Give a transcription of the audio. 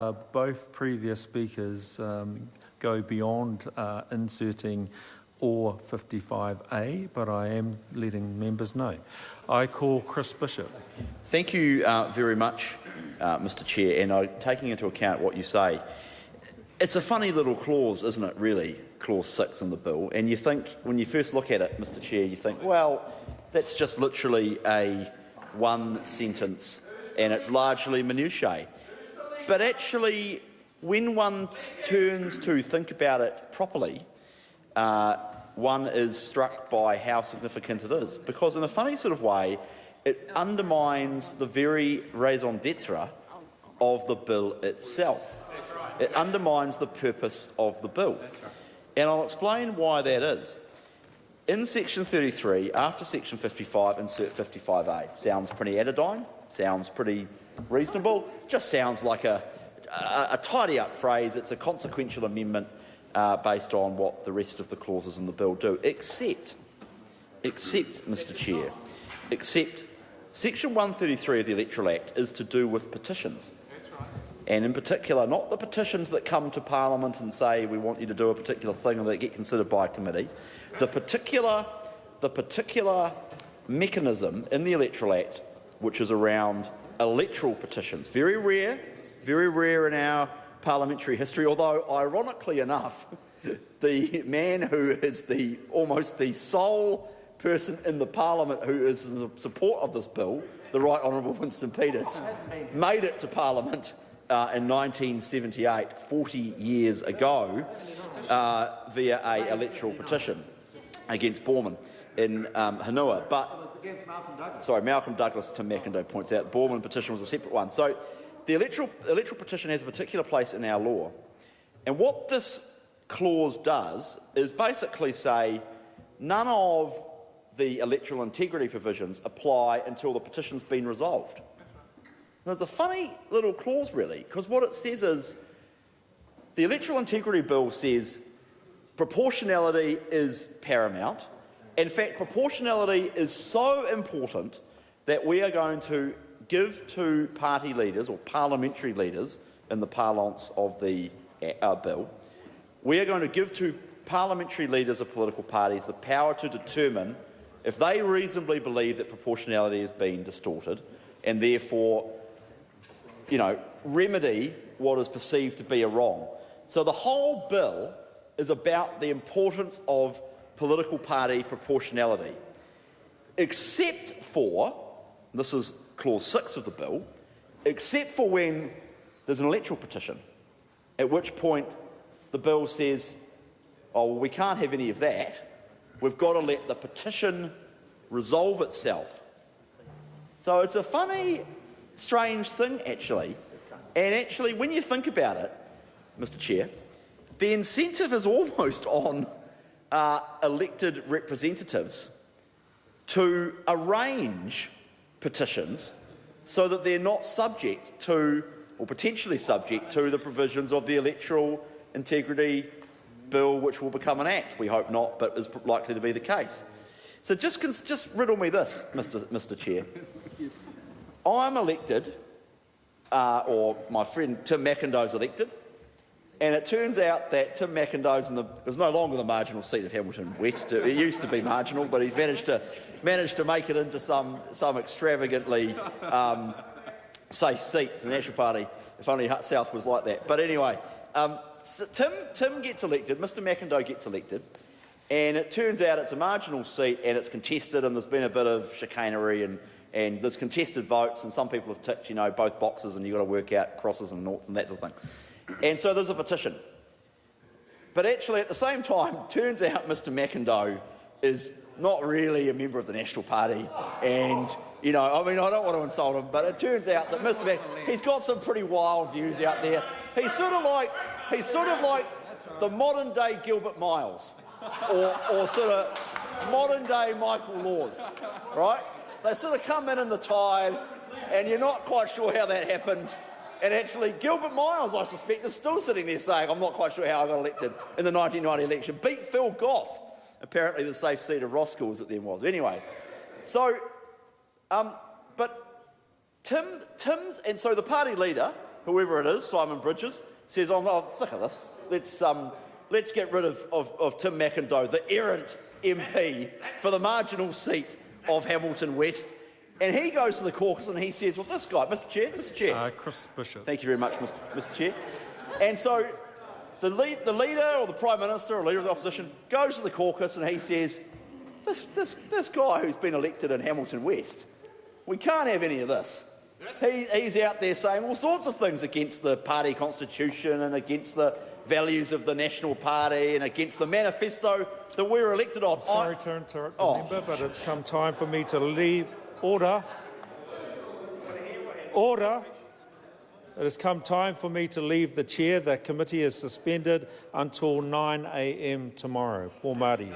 Both previous speakers go beyond inserting or 55A, but I am letting members know. I call Chris Bishop. Thank you very much, Mr Chair, and taking into account what you say, it's a funny little clause, isn't it, really, clause 6 in the bill, and you think, when you first look at it, Mr Chair, you think, well, that's just literally a one sentence and it's largely minutiae. But actually, when one turns to think about it properly, one is struck by how significant it is. Because in a funny sort of way, it undermines the very raison d'etre of the bill itself. It undermines the purpose of the bill. And I'll explain why that is. In section 33, after section 55, insert 55A. Sounds pretty anodyne, sounds pretty reasonable, just sounds like a tidy-up phrase. It's a consequential amendment based on what the rest of the clauses in the bill do, except, Mr Chair, except section 133 of the Electoral Act is to do with petitions. And in particular, not the petitions that come to Parliament and say we want you to do a particular thing and that get considered by a committee. The particular mechanism in the Electoral Act which is around electoral petitions. Very rare in our parliamentary history, although ironically enough, the man who is almost the sole person in the Parliament who is in support of this bill, the Right Honourable Winston Peters, made it to Parliament in 1978, 40 years ago, via an electoral petition against Borman in Hanua. But, sorry, Malcolm Douglas, Tim McIndoe points out, the Borman petition was a separate one. So the electoral petition has a particular place in our law. And what this clause does is basically say none of the electoral integrity provisions apply until the petition's been resolved. Now, it's a funny little clause, really, because what it says is the Electoral Integrity Bill says proportionality is paramount. In fact, proportionality is so important that we are going to give to party leaders, or parliamentary leaders in the parlance of the bill, we are going to give to parliamentary leaders of political parties the power to determine if they reasonably believe that proportionality has been distorted and therefore, remedy what is perceived to be a wrong. So the whole bill is about the importance of political party proportionality, except for, this is clause 6 of the bill, except for when there's an electoral petition, at which point the bill says, oh, well, we can't have any of that. We've got to let the petition resolve itself. So it's a funny, strange thing, actually. And actually, when you think about it, Mr Chair, the incentive is almost on elected representatives to arrange petitions so that they're not subject to, or potentially subject to, the provisions of the Electoral Integrity Bill, which will become an act. We hope not, but is likely to be the case. So just riddle me this, Mr Chair. I'm elected, or my friend Tim McIndoe's elected, and it turns out that Tim McIndoe's is no longer the marginal seat of Hamilton West. It used to be marginal, but he's managed to make it into some extravagantly safe seat for the National Party. If only Hutt South was like that. But anyway, so Tim gets elected, Mr McIndoe gets elected, and it turns out it's a marginal seat and it's contested, and there's been a bit of chicanery and there's contested votes, and some people have ticked, both boxes, and you've got to work out crosses and noughts and that sort of thing. And so there's a petition. But actually, at the same time, turns out Mr McIndoe is not really a member of the National Party. And, I don't want to insult him, but it turns out that Mr McIndoe, he's got some pretty wild views out there. He's sort of like the modern-day Gilbert Miles, or sort of modern-day Michael Laws, right? They sort of come in the tide, and you're not quite sure how that happened. And actually, Gilbert Miles, I suspect, is still sitting there saying, I'm not quite sure how I got elected in the 1990 election. Beat Phil Goff, apparently the safe seat of Roskill as it then was. Anyway, so, but Tim's, and so the party leader, whoever it is, Simon Bridges, says, "Oh, sick of this. Let's get rid of Tim McIndoe, the errant MP for the marginal seat of Hamilton West." And he goes to the caucus and he says, "Well, this guy, Mr Chair." Chris Bishop. Thank you very much, Mr Chair. And so the leader or the Prime Minister or leader of the opposition goes to the caucus and he says, this guy who's been elected in Hamilton West, we can't have any of this. He's out there saying all sorts of things against the party constitution and against the values of the National Party and against the manifesto that we were elected on. Sorry to interrupt the member, but it's come time for me to leave. Order. Order. It has come time for me to leave the chair. The committee is suspended until 9 a.m. tomorrow. Paul Marty.